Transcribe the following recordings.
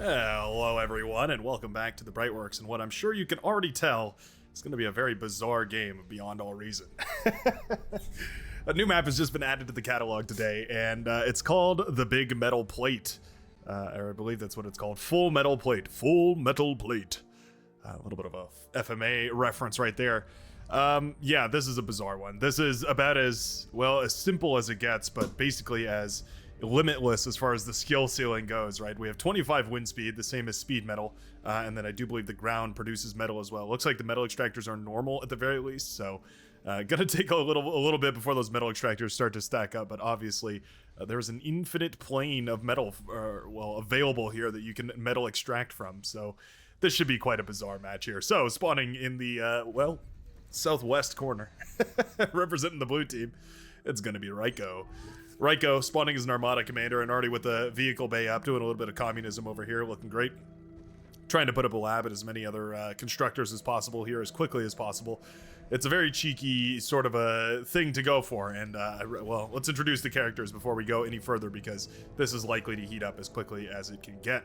Hello everyone and welcome back to the Brightworks, and what I'm sure you can already tell is going to be a very bizarre game beyond all reason. A new map has just been added to the catalog today, and it's called the Big Metal Plate. Or I believe that's what it's called. Full Metal Plate. Full Metal Plate. A little bit of a FMA reference right there. Yeah, this is a bizarre one. This is about as, well, as simple as it gets, but basically as limitless as far as the skill ceiling goes, right? We have 25 wind speed, the same as speed metal, and then I do believe the ground produces metal as well. Looks like the metal extractors are normal at the very least, so gonna take a little bit before those metal extractors start to stack up, but obviously there's an infinite plane of metal, well, available here that you can metal extract from, so this should be quite a bizarre match here. So, spawning in the, well, southwest corner, representing the blue team, it's gonna be Ryko. Ryko spawning as an Armada commander and already with the vehicle bay up, doing a little bit of communism over here, looking great. Trying to put up a lab at as many other constructors as possible here as quickly as possible. It's a very cheeky sort of a thing to go for, and well, let's introduce the characters before we go any further because this is likely to heat up as quickly as it can get.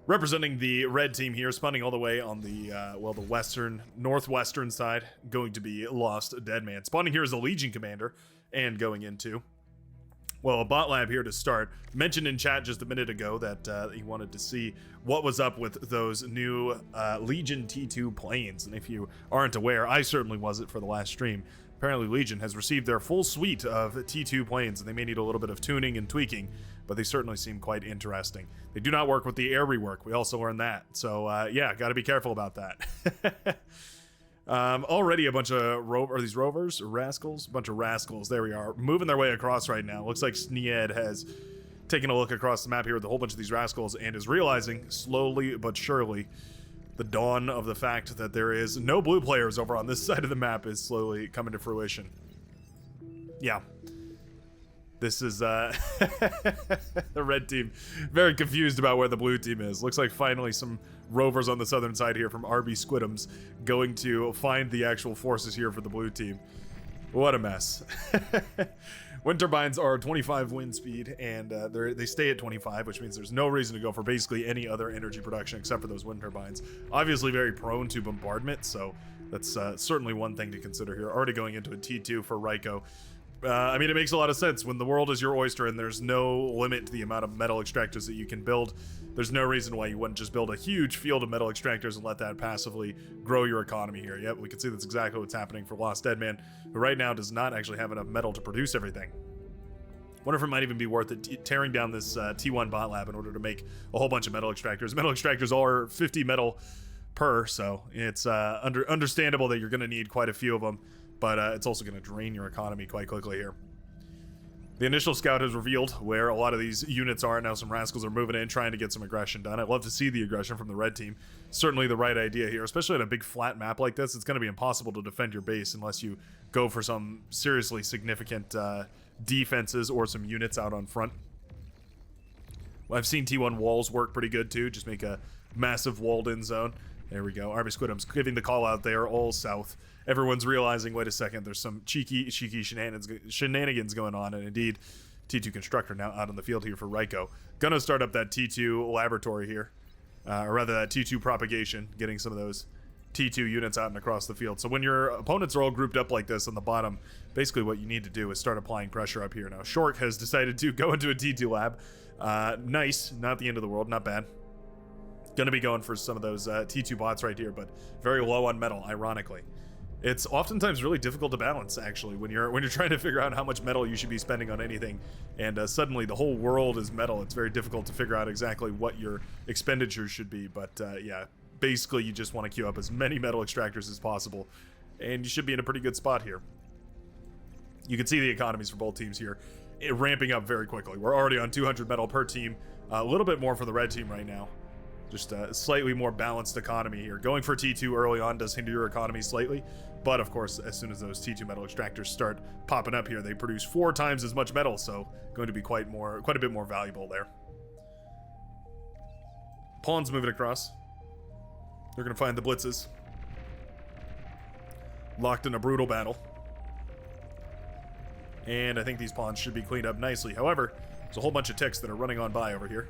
Representing the red team here, spawning all the way on the, well, the northwestern side, going to be Lost Deadman. Spawning here as a Legion commander, and going into, well, a bot lab here to start. Mentioned in chat just a minute ago that he wanted to see what was up with those new Legion T2 planes. And if you aren't aware, I certainly wasn't for the last stream. Apparently Legion has received their full suite of T2 planes, and they may need a little bit of tuning and tweaking, but they certainly seem quite interesting. They do not work with the air rework. We also learned that. So, yeah, got to be careful about that. Already a bunch of are these rovers or rascals? A bunch of rascals. There we are, moving their way across right now. Looks like Sneed has taken a look across the map here with a whole bunch of these rascals and is realizing slowly but surely the dawn of the fact that there is no blue players over on this side of the map is slowly coming to fruition. Yeah. This is the red team very confused about where the blue team is. Looks like finally some rovers on the southern side here from RB Squidums going to find the actual forces here for the blue team. What a mess. Wind turbines are 25 wind speed, and they stay at 25, which means there's no reason to go for basically any other energy production except for those wind turbines. Obviously very prone to bombardment, so that's certainly one thing to consider here. Already going into a T2 for Ryko. I mean, it makes a lot of sense. When the world is your oyster and there's no limit to the amount of metal extractors that you can build, there's no reason why you wouldn't just build a huge field of metal extractors and let that passively grow your economy here. Yep, we can see that's exactly what's happening for Lost Deadman, who right now does not actually have enough metal to produce everything. Wonder if it might even be worth it tearing down this T1 bot lab in order to make a whole bunch of metal extractors. Metal extractors are 50 metal per, so it's understandable that you're going to need quite a few of them. But it's also going to drain your economy quite quickly here. The initial scout has revealed where a lot of these units are. Now some rascals are moving in, trying to get some aggression done. I'd love to see the aggression from the red team. Certainly the right idea here, especially on a big flat map like this. It's going to be impossible to defend your base unless you go for some seriously significant defenses or some units out on front. Well, I've seen T1 walls work pretty good too. Just make a massive walled-in zone. There we go. RB Squidums giving the call out there, all south. Everyone's realizing, wait a second, there's some cheeky shenanigans going on, and indeed, T2 Constructor now out on the field here for Ryko. Gonna start up that T2 laboratory here, or rather that T2 propagation, getting some of those T2 units out and across the field. So when your opponents are all grouped up like this on the bottom, basically what you need to do is start applying pressure up here. Now, Shork has decided to go into a T2 lab. Nice, not the end of the world, not bad. Gonna be going for some of those T2 bots right here, but very low on metal, ironically. It's oftentimes really difficult to balance, actually, when you're trying to figure out how much metal you should be spending on anything, and suddenly the whole world is metal. It's very difficult to figure out exactly what your expenditures should be, but yeah, basically you just want to queue up as many metal extractors as possible, and you should be in a pretty good spot here. You can see the economies for both teams here ramping up very quickly. We're already on 200 metal per team, a little bit more for the red team right now. Just a slightly more balanced economy here. Going for T2 early on does hinder your economy slightly, but of course, as soon as those T2 metal extractors start popping up here, they produce 4 times as much metal, so going to be quite a bit more valuable there. Pawns moving across. They're going to find the blitzes. Locked in a brutal battle. And I think these pawns should be cleaned up nicely. However, there's a whole bunch of ticks that are running on by over here.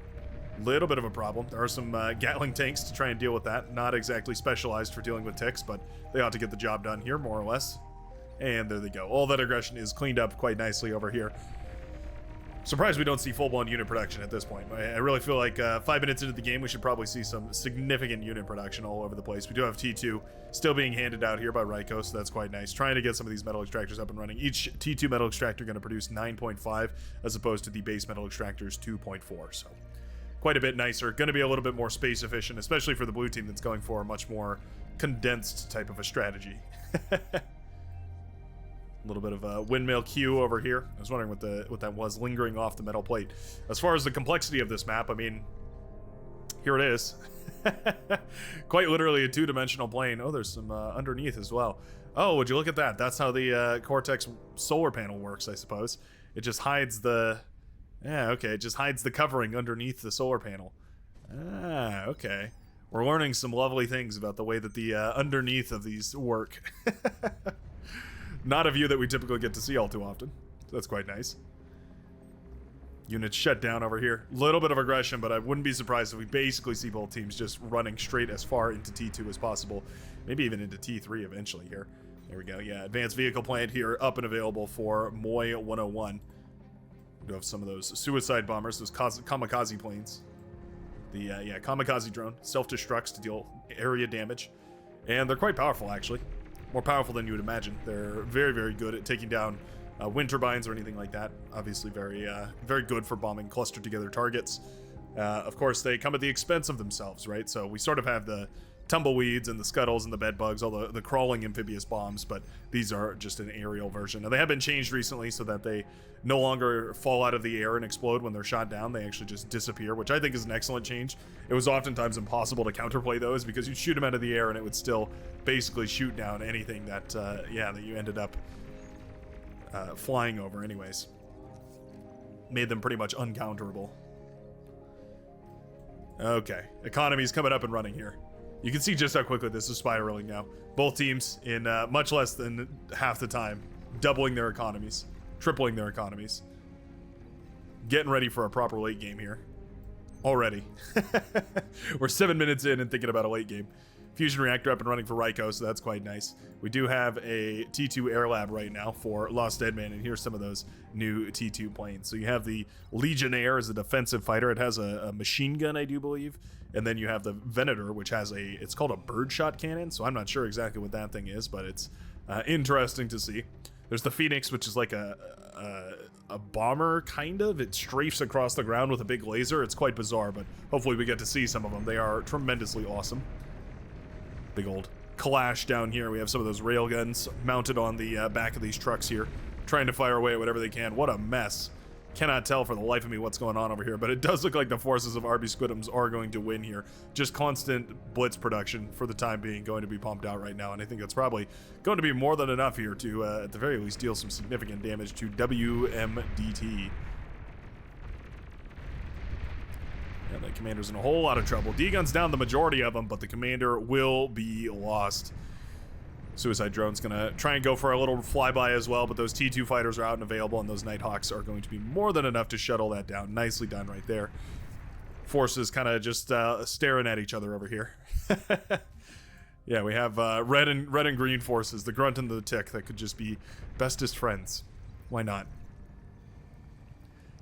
Little bit of a problem. There are some Gatling tanks to try and deal with that. Not exactly specialized for dealing with ticks, but they ought to get the job done here, more or less. And there they go. All that aggression is cleaned up quite nicely over here. Surprised we don't see full-blown unit production at this point. I really feel like 5 minutes into the game, we should probably see some significant unit production all over the place. We do have T2 still being handed out here by Ryko, so that's quite nice. Trying to get some of these metal extractors up and running. Each T2 metal extractor going to produce 9.5 as opposed to the base metal extractors 2.4, so quite a bit nicer. Going to be a little bit more space efficient, especially for the blue team that's going for a much more condensed type of a strategy. A little bit of a windmill queue over here. I was wondering what that was lingering off the metal plate. As far as the complexity of this map, I mean, here it is. Quite literally a two-dimensional plane. Oh, there's some underneath as well. Oh, would you look at that? That's how the Cortex solar panel works, I suppose. It just hides the... Yeah, okay, it just hides the covering underneath the solar panel. Ah, okay. We're learning some lovely things about the way that the underneath of these work. Not a view that we typically get to see all too often. So that's quite nice. Units shut down over here. Little bit of aggression, but I wouldn't be surprised if we basically see both teams just running straight as far into T2 as possible. Maybe even into T3 eventually here. There we go. Yeah, advanced vehicle plant here up and available for Moi 101. We do have some of those suicide bombers, those kamikaze planes. The kamikaze drone self-destructs to deal area damage. And they're quite powerful, actually. More powerful than you would imagine. They're very, very good at taking down wind turbines or anything like that. Obviously very, very good for bombing clustered together targets. Of course, they come at the expense of themselves, right? So we sort of have the tumbleweeds and the scuttles and the bed bugs, all the crawling amphibious bombs, but these are just an aerial version. Now, they have been changed recently so that they no longer fall out of the air and explode when they're shot down. They actually just disappear, which I think is an excellent change. It was oftentimes impossible to counterplay those because you'd shoot them out of the air and it would still basically shoot down anything that, that you ended up flying over anyways. Made them pretty much uncounterable. Okay, economy's coming up and running here. You can see just how quickly this is spiraling now. Both teams in much less than half the time, doubling their economies, tripling their economies. Getting ready for a proper late game here. Already. We're 7 minutes in and thinking about a late game. Fusion reactor up and running for Ryko, so that's quite nice. We do have a T2 air lab right now for Lost Deadman, and here's some of those new T2 planes. So you have the Legionnaire as a defensive fighter. It has a machine gun, I do believe. And then you have the Venator, which has it's called a birdshot cannon, so I'm not sure exactly what that thing is, but it's interesting to see. There's the Phoenix, which is like a bomber, kind of. It strafes across the ground with a big laser. It's quite bizarre, but hopefully we get to see some of them. They are tremendously awesome. Big old clash down here. We have some of those railguns mounted on the back of these trucks here, trying to fire away at whatever they can. What a mess. Cannot tell for the life of me what's going on over here, but it does look like the forces of RB Squidums are going to win here. Just constant blitz production for the time being going to be pumped out right now, and I think that's probably going to be more than enough here to, at the very least, deal some significant damage to WMDT. Yeah, the commander's in a whole lot of trouble. D-Gun's down the majority of them, but the commander will be lost. Suicide drone's gonna try and go for a little flyby as well, but those T2 fighters are out and available, and those Nighthawks are going to be more than enough to shuttle that down. Nicely done right there. Forces kind of just staring at each other over here. Yeah, we have red and green forces, the grunt and the tick that could just be bestest friends. Why not?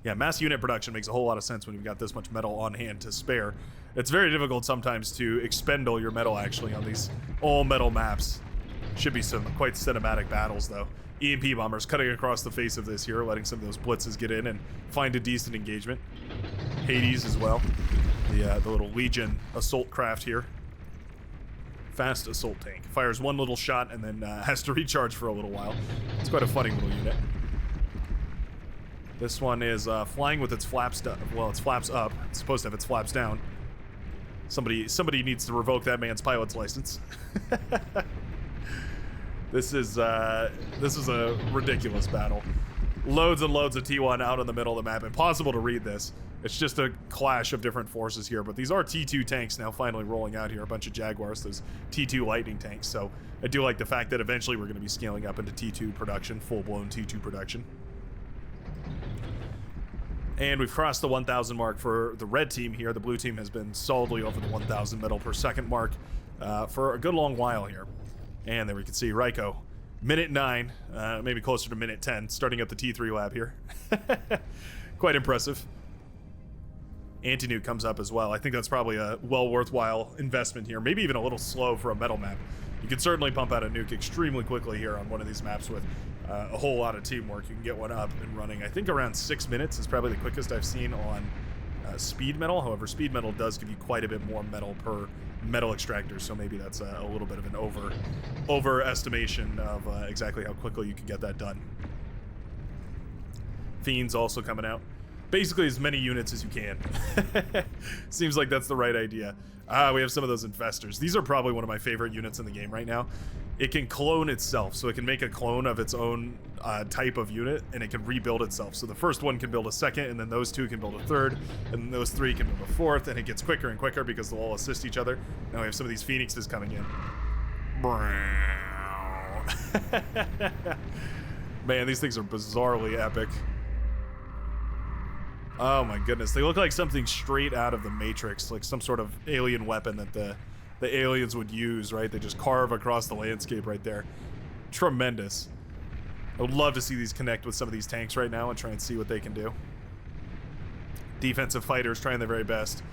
Yeah, mass unit production makes a whole lot of sense when you've got this much metal on hand to spare. It's very difficult sometimes to expend all your metal, actually, on these all-metal maps. Should be some quite cinematic battles, though. EMP bombers cutting across the face of this here, letting some of those blitzes get in and find a decent engagement. Hades as well. The little Legion assault craft here. Fast assault tank. Fires one little shot and then has to recharge for a little while. It's quite a funny little unit. This one is flying with its flaps down. Well, its flaps up. It's supposed to have its flaps down. Somebody needs to revoke that man's pilot's license. This is a ridiculous battle. Loads and loads of T1 out in the middle of the map. Impossible to read this. It's just a clash of different forces here, but these are T2 tanks now finally rolling out here. A bunch of Jaguars, those T2 Lightning tanks. So I do like the fact that eventually we're going to be scaling up into T2 production, full-blown T2 production. And we've crossed the 1,000 mark for the red team here. The blue team has been solidly over the 1,000 metal per second mark for a good long while here. And there we can see Raiko, minute 9, maybe closer to minute 10, starting up the T3 lab here. Quite impressive. Anti-nuke comes up as well. I think that's probably a well worthwhile investment here. Maybe even a little slow for a metal map. You can certainly pump out a nuke extremely quickly here on one of these maps with a whole lot of teamwork. You can get one up and running. I think around 6 minutes is probably the quickest I've seen on speed metal. However, speed metal does give you quite a bit more metal per metal extractor, so maybe that's a little bit of an overestimation of exactly how quickly you can get that done. Fiends also coming out. Basically as many units as you can. Seems like that's the right idea. We have some of those infestors. These are probably one of my favorite units in the game right now. It can clone itself, so it can make a clone of its own type of unit, and it can rebuild itself. So the first one can build a second, and then those two can build a third, and then those three can build a fourth, and it gets quicker and quicker because they'll all assist each other. Now we have some of these phoenixes coming in. Man, these things are bizarrely epic. Oh my goodness, they look like something straight out of the Matrix, like some sort of alien weapon that the aliens would use, right? They just carve across the landscape right there. Tremendous. I would love to see these connect with some of these tanks right now and try and see what they can do. Defensive fighters trying their very best.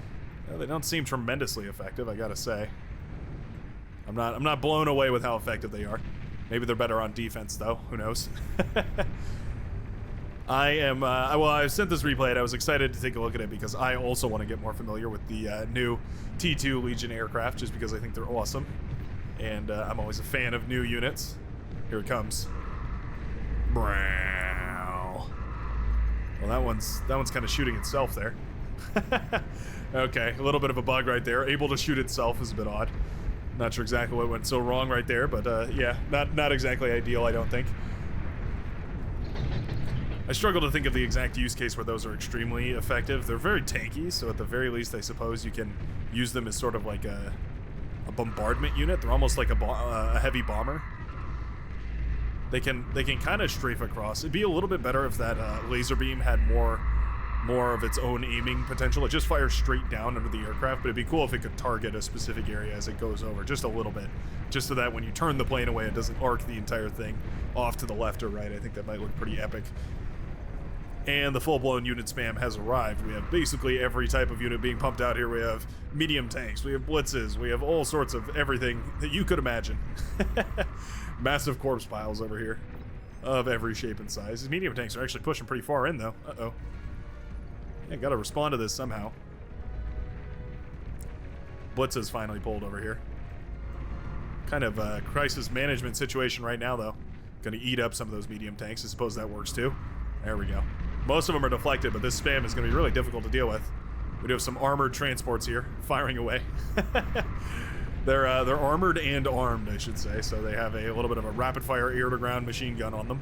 They don't seem tremendously effective, I gotta say. I'm not blown away with how effective they are. Maybe they're better on defense though, who knows? I am, well, I sent this replay and I was excited to take a look at it because I also want to get more familiar with the new T2 Legion aircraft, just because I think they're awesome. And I'm always a fan of new units. Here it comes. Well, that one's kind of shooting itself there. Okay, a little bit of a bug right there. Able to shoot itself is a bit odd. Not sure exactly what went so wrong right there, but yeah, not exactly ideal, I don't think. I struggle to think of the exact use case where those are extremely effective. They're very tanky, so at the very least, I suppose you can use them as sort of like a bombardment unit. They're almost like a heavy bomber. They can kind of strafe across. It'd be a little bit better if that laser beam had more of its own aiming potential. It just fires straight down under the aircraft, but it'd be cool if it could target a specific area as it goes over, just a little bit. Just so that when you turn the plane away, it doesn't arc the entire thing off to the left or right. I think that might look pretty epic. And the full-blown unit spam has arrived. We have basically every type of unit being pumped out here. We have medium tanks, we have blitzes, we have all sorts of everything that you could imagine. Massive corpse piles over here of every shape and size. These medium tanks are actually pushing pretty far in, though. Uh-oh. Yeah, gotta respond to this somehow. Blitzes finally pulled over here. Kind of a crisis management situation right now, though. Gonna eat up some of those medium tanks. I suppose that works, too. There we go. Most of them are deflected, but this spam is going to be really difficult to deal with. We do have some armored transports here, firing away. They're armored and armed, I should say, so they have a little bit of a rapid-fire air-to-ground machine gun on them.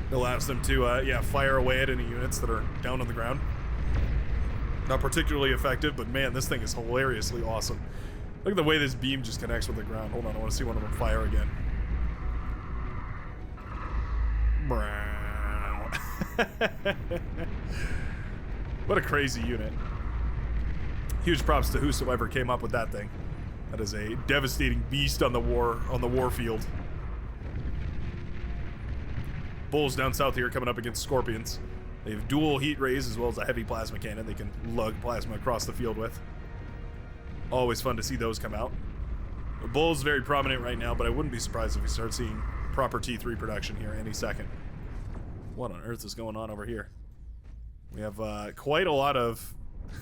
It allows them to, yeah, fire away at any units that are down on the ground. Not particularly effective, but man, this thing is hilariously awesome. Look at the way this beam just connects with the ground. Hold on, I want to see one of them fire again. What a crazy unit. Huge props to whosoever came up with that thing. That is a devastating beast on the war field. Bulls down south here coming up against Scorpions. They have dual heat rays as well as a heavy plasma cannon they can lug plasma across the field with. Always fun to see those come out. The Bull's very prominent right now, but I wouldn't be surprised if we start seeing proper T3 production here any second. What on earth is going on over here? We have quite a lot of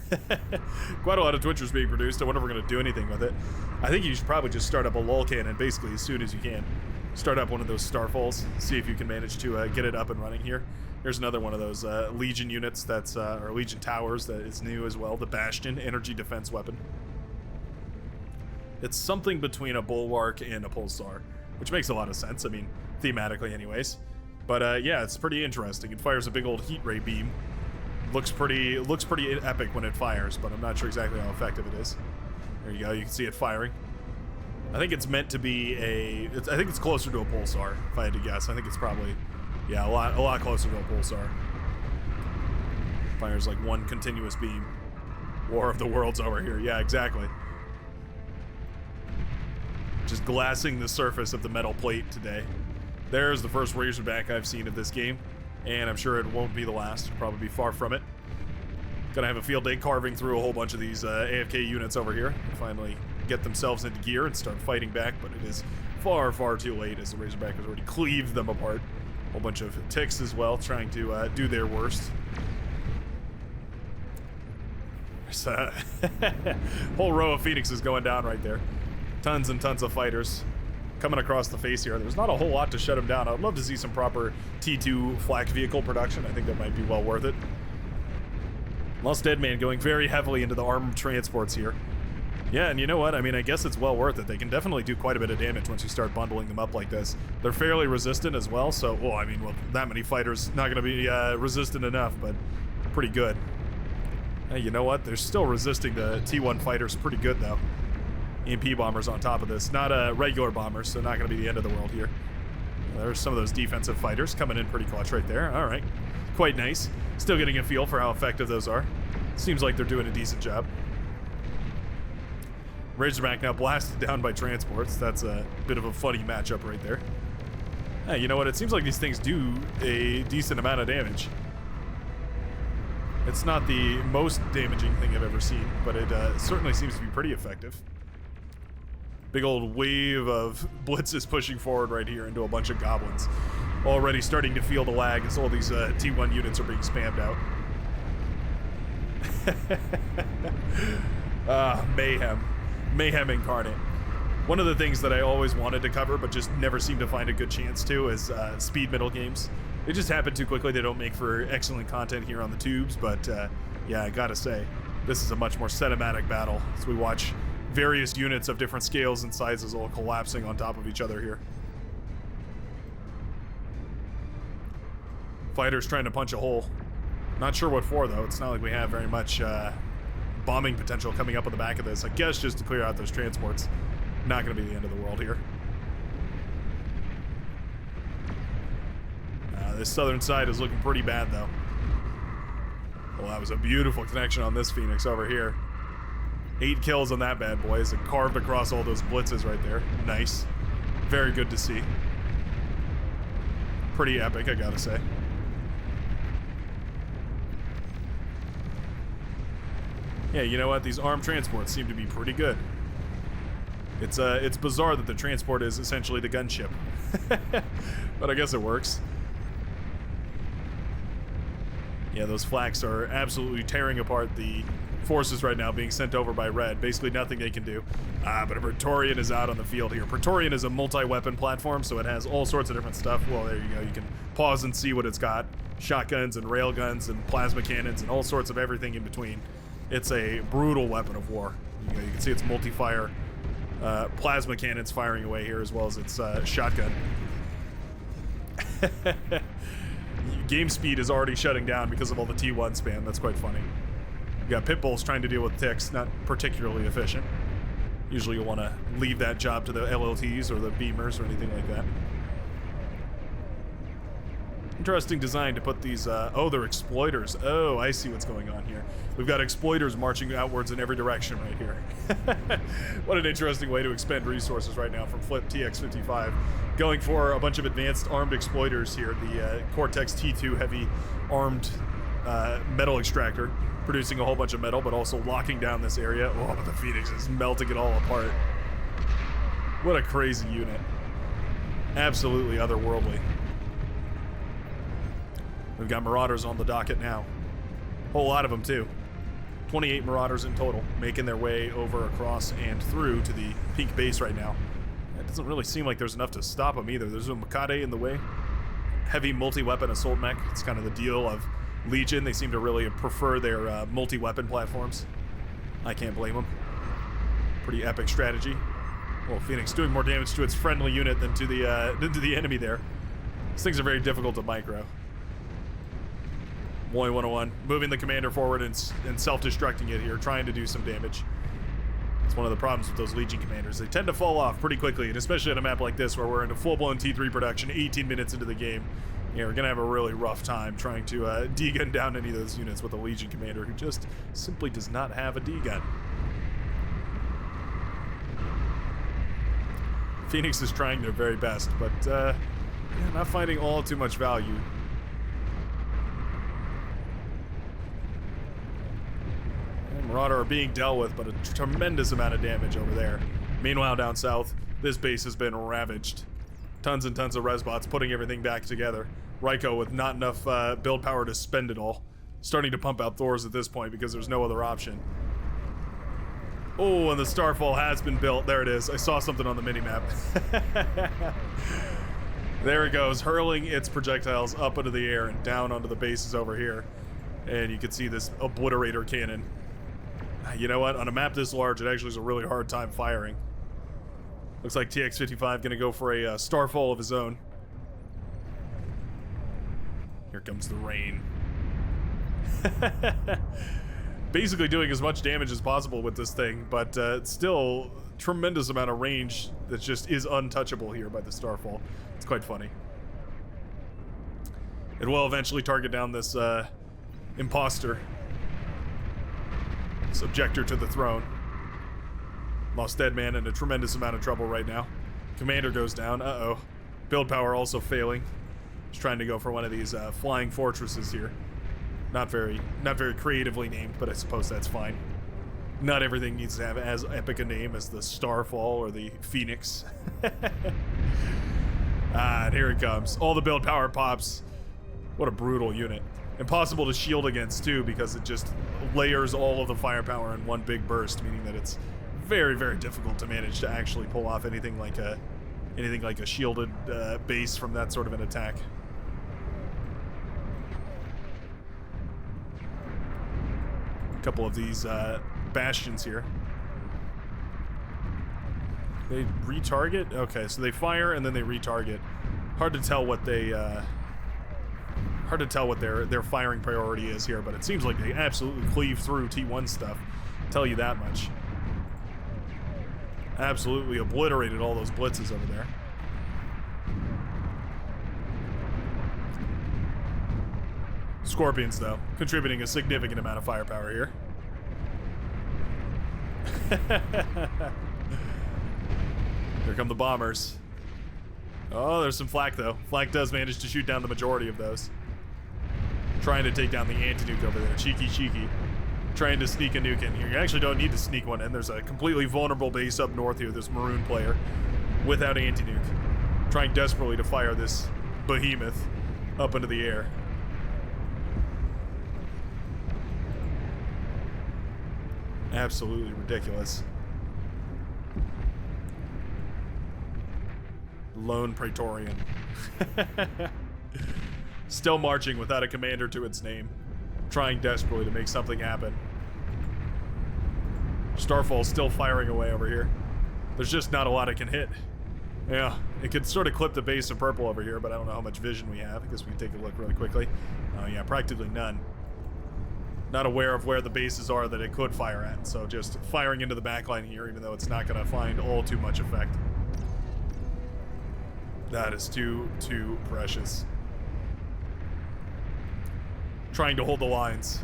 Twitchers being produced. I wonder if we're going to do anything with it. I think you should probably just start up a lull cannon basically as soon as you can. Start up one of those Starfalls, see if you can manage to get it up and running here. Here's another one of those Legion units that's, or Legion towers that is new as well. The Bastion, energy defense weapon. It's something between a Bulwark and a Pulsar, which makes a lot of sense. I mean, thematically anyways. But yeah, it's pretty interesting. It fires a big old heat ray beam. Looks pretty epic when it fires, but I'm not sure exactly how effective it is. There you go, you can see it firing. I think it's meant to be I think it's closer to a Pulsar, if I had to guess. I think it's probably, yeah, a lot closer to a Pulsar. Fires like one continuous beam. War of the Worlds over here. Yeah, exactly. Just glassing the surface of the metal plate today. There's the first Razorback I've seen of this game, and I'm sure it won't be the last. Probably be far from it. Gonna have a field day carving through a whole bunch of these AFK units over here and finally get themselves into gear and start fighting back, but it is far, far too late as the Razorback has already cleaved them apart. A whole bunch of ticks as well, trying to do their worst. There's a whole row of Phoenixes going down right there. Tons and tons of fighters coming across the face here. There's not a whole lot to shut them down. I'd love to see some proper T2 flak vehicle production. I think that might be well worth it. Lost Deadman going very heavily into the armed transports here. Yeah, and you know what? I mean, I guess it's well worth it. They can definitely do quite a bit of damage once you start bundling them up like this. They're fairly resistant as well, so, well, I mean, well, that many fighters, not going to be resistant enough, but pretty good. Hey, you know what? They're still resisting the T1 fighters pretty good, though. EMP bombers on top of this. Not regular bombers, so not going to be the end of the world here. There's some of those defensive fighters coming in pretty clutch right there. All right. Quite nice. Still getting a feel for how effective those are. Seems like they're doing a decent job. Razorback now blasted down by transports. That's a bit of a funny matchup right there. Hey, you know what? It seems like these things do a decent amount of damage. It's not the most damaging thing I've ever seen, but it certainly seems to be pretty effective. Big old wave of blitzes pushing forward right here into a bunch of goblins. Already starting to feel the lag as all these T1 units are being spammed out. Mayhem. Mayhem incarnate. One of the things that I always wanted to cover but just never seem to find a good chance to is speed middle games. They just happen too quickly. They don't make for excellent content here on the tubes, but yeah, I gotta say, this is a much more cinematic battle as we watch various units of different scales and sizes all collapsing on top of each other here. Fighters trying to punch a hole. Not sure what for, though. It's not like we have very much bombing potential coming up on the back of this. I guess just to clear out those transports. Not going to be the end of the world here. This southern side is looking pretty bad, though. Well, that was a beautiful connection on this Phoenix over here. 8 kills on that bad boy as it carved across all those blitzes right there. Nice. Very good to see. Pretty epic, I gotta say. Yeah, you know what? These armed transports seem to be pretty good. It's bizarre that the transport is essentially the gunship. But I guess it works. Yeah, those flaks are absolutely tearing apart the forces right now being sent over by Red. Basically nothing they can do. But a Praetorian is out on the field here. Praetorian is a multi-weapon platform, so it has all sorts of different stuff. Well, there you go. You can pause and see what it's got. Shotguns and railguns and plasma cannons and all sorts of everything in between. It's a brutal weapon of war. You can see its multi-fire plasma cannons firing away here as well as its shotgun. Game speed is already shutting down because of all the T1 spam. That's quite funny. You got pit bulls trying to deal with ticks, not particularly efficient. Usually you'll want to leave that job to the LLTs or the beamers or anything like that. Interesting design to put these, oh, they're exploiters. Oh, I see what's going on here. We've got exploiters marching outwards in every direction right here. What an interesting way to expend resources right now from Flip TX55. Going for a bunch of advanced armed exploiters here, the Cortex T2 heavy armed metal extractor, producing a whole bunch of metal, but also locking down this area. Oh, but the Phoenix is melting it all apart. What a crazy unit. Absolutely otherworldly. We've got Marauders on the docket now. Whole lot of them, too. 28 Marauders in total, making their way over, across, and through to the pink base right now. It doesn't really seem like there's enough to stop them either. There's a Makade in the way. Heavy multi-weapon assault mech. It's kind of the deal of Legion. They seem to really prefer their multi-weapon platforms. I can't blame them. Pretty epic strategy. Well, Phoenix doing more damage to its friendly unit than to the enemy there. These things are very difficult to micro. Boy 101, moving the commander forward and self-destructing it here, trying to do some damage. It's one of the problems with those Legion commanders. They tend to fall off pretty quickly, and especially on a map like this where we're into full-blown T3 production 18 minutes into the game. Yeah, we're gonna have a really rough time trying to D-gun down any of those units with a Legion commander who just simply does not have a D-gun. Phoenix is trying their very best, but yeah, not finding all too much value. And Marauder are being dealt with, but a tremendous amount of damage over there. Meanwhile, down south, this base has been ravaged. Tons and tons of resbots putting everything back together. Ryko with not enough build power to spend it all. Starting to pump out Thors at this point because there's no other option. Oh, and the Starfall has been built. There it is. I saw something on the minimap. There it goes, hurling its projectiles up into the air and down onto the bases over here. And you can see this obliterator cannon. You know what? On a map this large, it actually is a really hard time firing. Looks like TX-55 gonna go for a Starfall of his own. Here comes the rain. Basically doing as much damage as possible with this thing, but it's still tremendous amount of range that just is untouchable here by the Starfall. It's quite funny. It will eventually target down this imposter. Subjector to the throne. Lost Deadman in a tremendous amount of trouble right now. Commander goes down. Uh-oh. Build power also failing. Just trying to go for one of these flying fortresses here. Not very creatively named, but I suppose that's fine. Not everything needs to have as epic a name as the Starfall or the Phoenix. And here it comes. All the build power pops. What a brutal unit. Impossible to shield against too, because it just layers all of the firepower in one big burst, meaning that it's very, very difficult to manage to actually pull off anything like a shielded base from that sort of an attack. A couple of these bastions here. They retarget? Okay, so they fire and then they retarget. Hard to tell what they their firing priority is here, but it seems like they absolutely cleave through T1 stuff. Tell you that much. Absolutely obliterated all those blitzes over there. Scorpions, though, contributing a significant amount of firepower here. Here come the bombers. Oh, there's some flak, though. Flak does manage to shoot down the majority of those. Trying to take down the anti-nuke over there. Cheeky. Trying to sneak a nuke in here. You actually don't need to sneak one in. There's a completely vulnerable base up north here, this maroon player, without anti-nuke. Trying desperately to fire this behemoth up into the air. Absolutely ridiculous. Lone Praetorian. Still marching without a commander to its name. Trying desperately to make something happen. Starfall's still firing away over here. There's just not a lot it can hit. Yeah, it could sort of clip the base of purple over here, but I don't know how much vision we have. I guess we can take a look really quickly. Oh yeah, practically none. Not aware of where the bases are that it could fire at, so just firing into the backline here, even though it's not going to find all too much effect. That is too precious. Trying to hold the lines.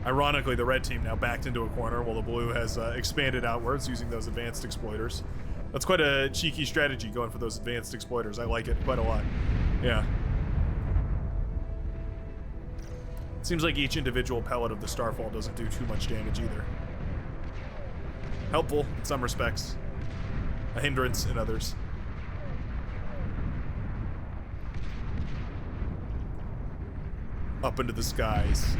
Ironically, the red team now backed into a corner while the blue has expanded outwards using those advanced exploiters. That's quite a cheeky strategy, going for those advanced exploiters. I like it quite a lot. Yeah. It seems like each individual pellet of the Starfall doesn't do too much damage either. Helpful in some respects. A hindrance in others. Up into the skies.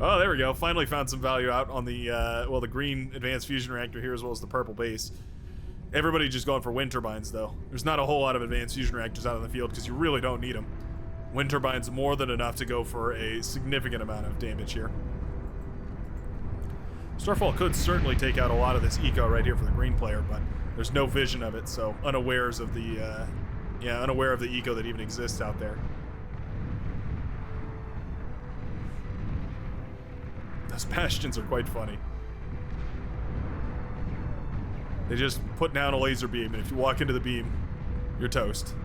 Oh, there we go. Finally found some value out on the, the green advanced fusion reactor here as well as the purple base. Everybody just going for wind turbines, though. There's not a whole lot of advanced fusion reactors out in the field because you really don't need them. Wind turbines more than enough to go for a significant amount of damage here. Starfall could certainly take out a lot of this eco right here for the green player, but there's no vision of it, so unawares of the, unaware of the eco that even exists out there. Those bastions are quite funny. They just put down a laser beam, and if you walk into the beam, you're toast.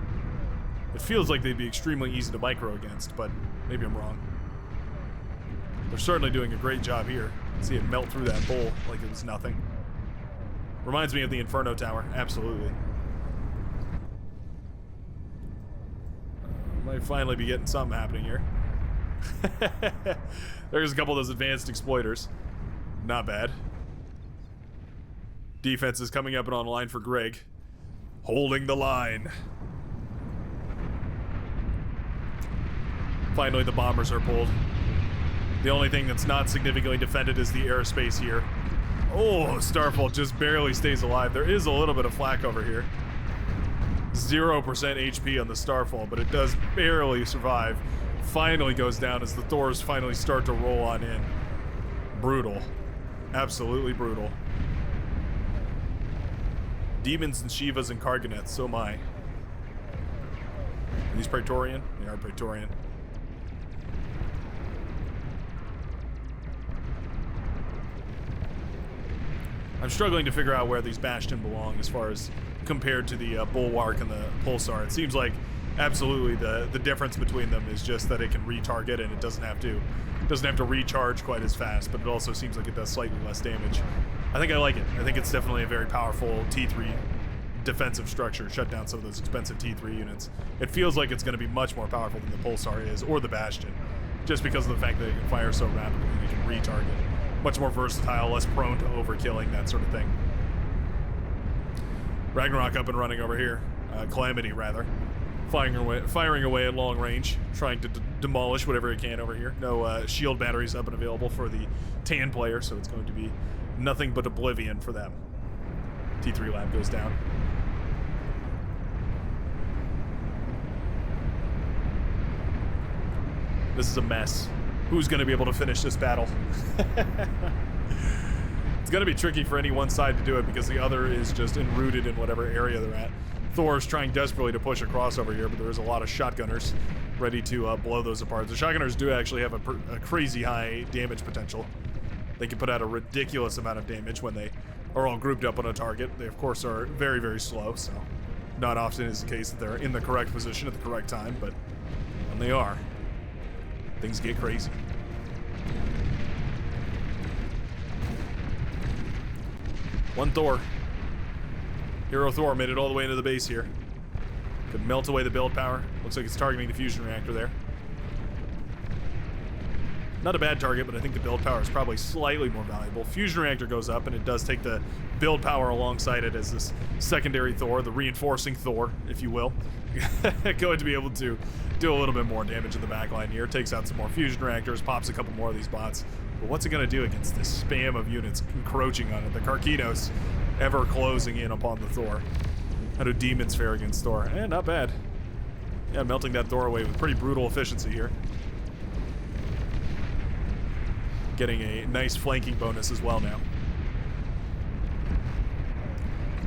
It feels like they'd be extremely easy to micro against, but maybe I'm wrong. They're certainly doing a great job here. See it melt through that bowl like it was nothing. Reminds me of the Inferno Tower, absolutely. Might finally be getting something happening here. There's a couple of those advanced exploiters. Not bad. Defense is coming up and online for Greg. Holding the line. Finally, the bombers are pulled. The only thing that's not significantly defended is the airspace here. Oh, Starfall just barely stays alive. There is a little bit of flak over here. 0% HP on the Starfall, but it does barely survive. Finally goes down as the Thors finally start to roll on in. Brutal. Absolutely brutal. Demons and Shivas and Karganeths, so my. Are these Praetorian? They are Praetorian. I'm struggling to figure out where these Bastion belong as far as compared to the Bulwark and the Pulsar. It seems like absolutely the difference between them is just that it can retarget and it doesn't have to recharge quite as fast, but it also seems like it does slightly less damage. I think I like it. I think it's definitely a very powerful T3 defensive structure. Shut down some of those expensive T3 units. It feels like it's going to be much more powerful than the Pulsar is, or the Bastion, just because of the fact that it can fire so rapidly and it can retarget. Much more versatile, less prone to overkilling, that sort of thing. Ragnarok up and running over here. Calamity, rather. Firing away at long range, trying to demolish whatever it can over here. No shield batteries up and available for the Tan player, so it's going to be nothing but oblivion for them. T3 lab goes down. This is a mess. Who's going to be able to finish this battle? It's going to be tricky for any one side to do it because the other is just enrooted in whatever area they're at. Thor's trying desperately to push across over here, but there's a lot of shotgunners ready to blow those apart. The shotgunners do actually have a crazy high damage potential. They can put out a ridiculous amount of damage when they are all grouped up on a target. They, of course, are very, very slow, so not often is the case that they're in the correct position at the correct time, but when they are, things get crazy. One Thor. Hero Thor made it all the way into the base here. Could melt away the build power. Looks like it's targeting the fusion reactor there. Not a bad target, but I think the build power is probably slightly more valuable. Fusion reactor goes up, and it does take the build power alongside it as this secondary Thor, the reinforcing Thor, if you will. Going to be able to do a little bit more damage in the backline here. Takes out some more fusion reactors, pops a couple more of these bots. But what's it going to do against this spam of units encroaching on it? The Karkinos ever closing in upon the Thor. How do demons fare against Thor? Eh, not bad. Yeah, melting that Thor away with pretty brutal efficiency here. Getting a nice flanking bonus as well now.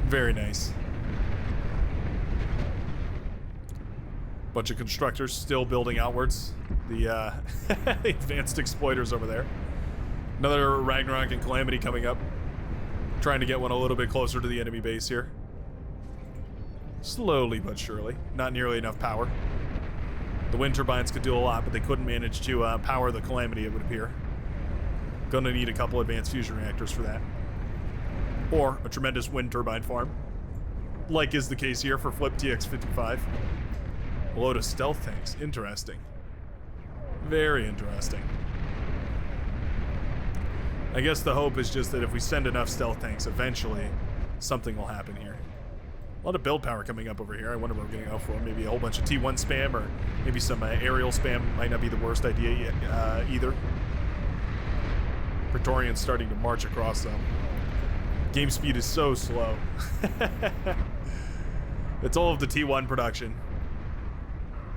Very nice. Bunch of constructors still building outwards. The advanced exploiters over there. Another Ragnarok and Calamity coming up. Trying to get one a little bit closer to the enemy base here. Slowly but surely. Not nearly enough power. The wind turbines could do a lot, but they couldn't manage to power the Calamity, it would appear. Gonna need a couple advanced fusion reactors for that. Or a tremendous wind turbine farm. Like is the case here for Flip TX-55. A load of stealth tanks. Interesting. Very interesting. I guess the hope is just that if we send enough stealth tanks, eventually something will happen here. A lot of build power coming up over here. I wonder what we're getting out for. Maybe a whole bunch of T1 spam, or maybe some aerial spam. Might not be the worst idea yet, either. Praetorian's starting to march across them. Game speed is so slow. It's all of the T1 production.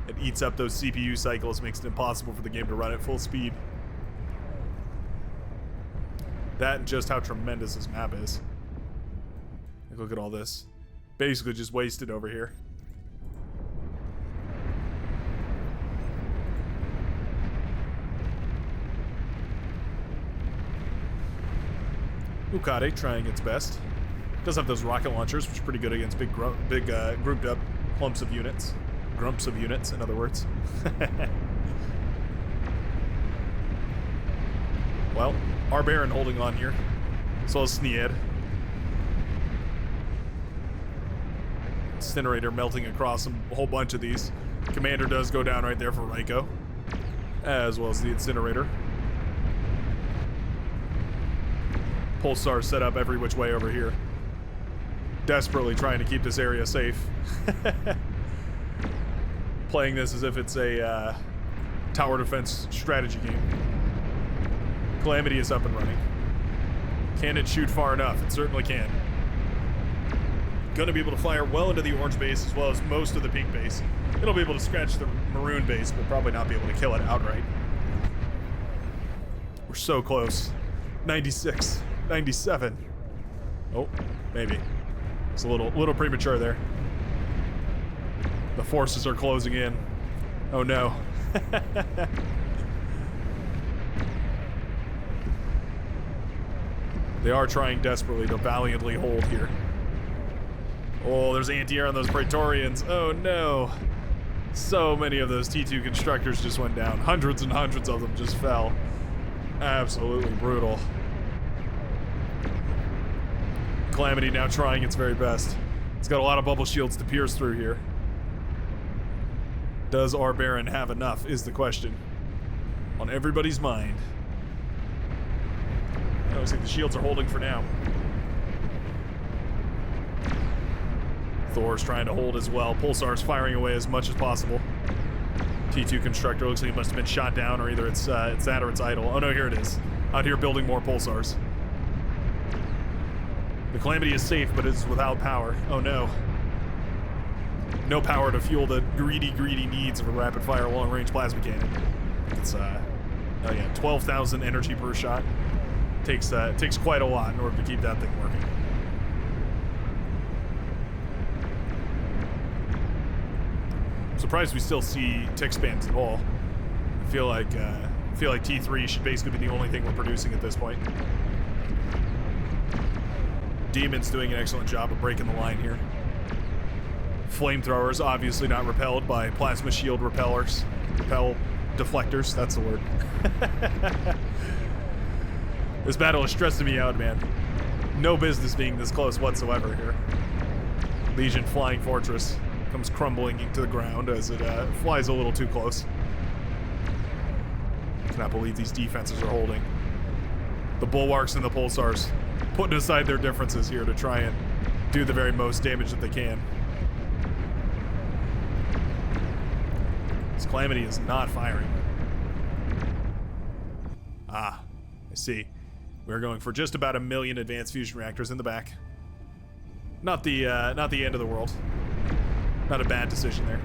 It eats up those CPU cycles, makes it impossible for the game to run at full speed. That and just how tremendous this map is. Look at all this. Basically just wasted over here. Ukade trying its best. Does have those rocket launchers, which are pretty good against big grouped up clumps of units. grumps of units, in other words. Well, our Baron holding on here. As well as Sneed. Incinerator melting across a whole bunch of these. Commander does go down right there for Raiko, as well as the Incinerator. Pulsar set up every which way over here. Desperately trying to keep this area safe. Playing this as if it's a tower defense strategy game. Calamity is up and running. Can it shoot far enough? It certainly can. Gonna be able to fire well into the orange base as well as most of the pink base. It'll be able to scratch the maroon base, but probably not be able to kill it outright. We're so close. 96, 97. Oh, maybe. It's a little premature there. The forces are closing in. Oh no. They are trying desperately to valiantly hold here. Oh, there's anti-air on those Praetorians. Oh no. So many of those T2 constructors just went down. Hundreds and hundreds of them just fell. Absolutely brutal. Calamity now trying its very best. It's got a lot of bubble shields to pierce through here. Does our Baron have enough is the question. On everybody's mind. It looks like the shields are holding for now. Thor's trying to hold as well. Pulsar's firing away as much as possible. T2 constructor looks like it must have been shot down, or either it's that or it's idle. Oh no, here it is. Out here building more pulsars. The Calamity is safe, but it's without power. Oh no. No power to fuel the greedy needs of a rapid-fire long-range plasma cannon. It's oh yeah, 12,000 energy per shot. Takes quite a lot in order to keep that thing working. Surprised we still see tick spans at all. I feel like T3 should basically be the only thing we're producing at this point. Demon's doing an excellent job of breaking the line here. Flamethrowers obviously not repelled by plasma shield repellers. Repel deflectors, that's the word. This battle is stressing me out, man. No business being this close whatsoever here. Legion Flying Fortress comes crumbling into the ground as it flies a little too close. Cannot believe these defenses are holding. The Bulwarks and the Pulsars putting aside their differences here to try and do the very most damage that they can. This Calamity is not firing. Ah, I see. We're going for just about 1 million advanced fusion reactors in the back. Not the end of the world. Not a bad decision there.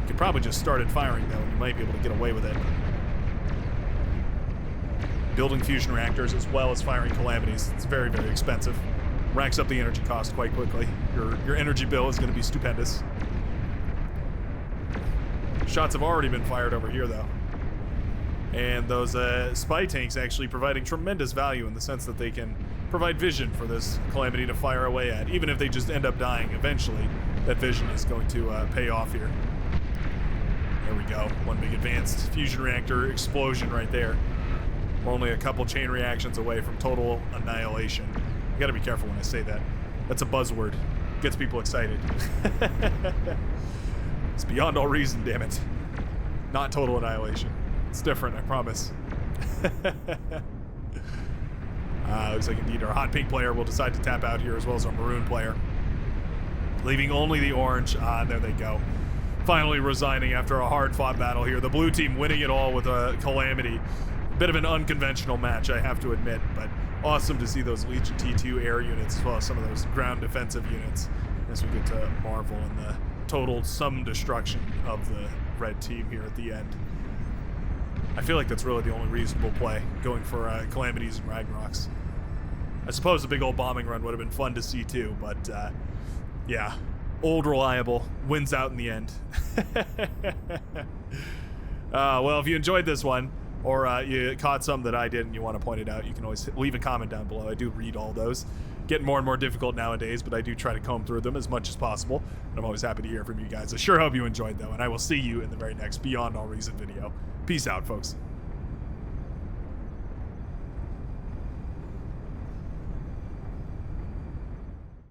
You could probably just started firing though, and you might be able to get away with it. Building fusion reactors as well as firing Calamities. It's very, very expensive. Racks up the energy cost quite quickly. Your energy bill is going to be stupendous. Shots have already been fired over here though. And those spy tanks actually providing tremendous value in the sense that they can provide vision for this Calamity to fire away at. Even if they just end up dying eventually, that vision is going to pay off here. There we go. One big advanced fusion reactor explosion right there. We're only a couple chain reactions away from total annihilation. You gotta be careful when I say that. That's a buzzword. Gets people excited. It's beyond all reason, damn it. Not total annihilation. It's different, I promise. Looks like indeed our hot pink player will decide to tap out here as well as our maroon player. Leaving only the orange. There they go. Finally resigning after a hard-fought battle here. The blue team winning it all with a Calamity. Bit of an unconventional match, I have to admit, but awesome to see those Legion T2 air units as well as some of those ground defensive units as we get to marvel in the total sum destruction of the red team here at the end. I feel like that's really the only reasonable play, going for Calamities and Ragnaroks. I suppose a big old bombing run would have been fun to see too, but yeah, old reliable wins out in the end. Well, if you enjoyed this one, or you caught some that I did and you want to point it out, you can always leave a comment down below. I do read all those. Getting more and more difficult nowadays, but I do try to comb through them as much as possible. And I'm always happy to hear from you guys. I sure hope you enjoyed, though, and I will see you in the very next Beyond All Reason video. Peace out, folks.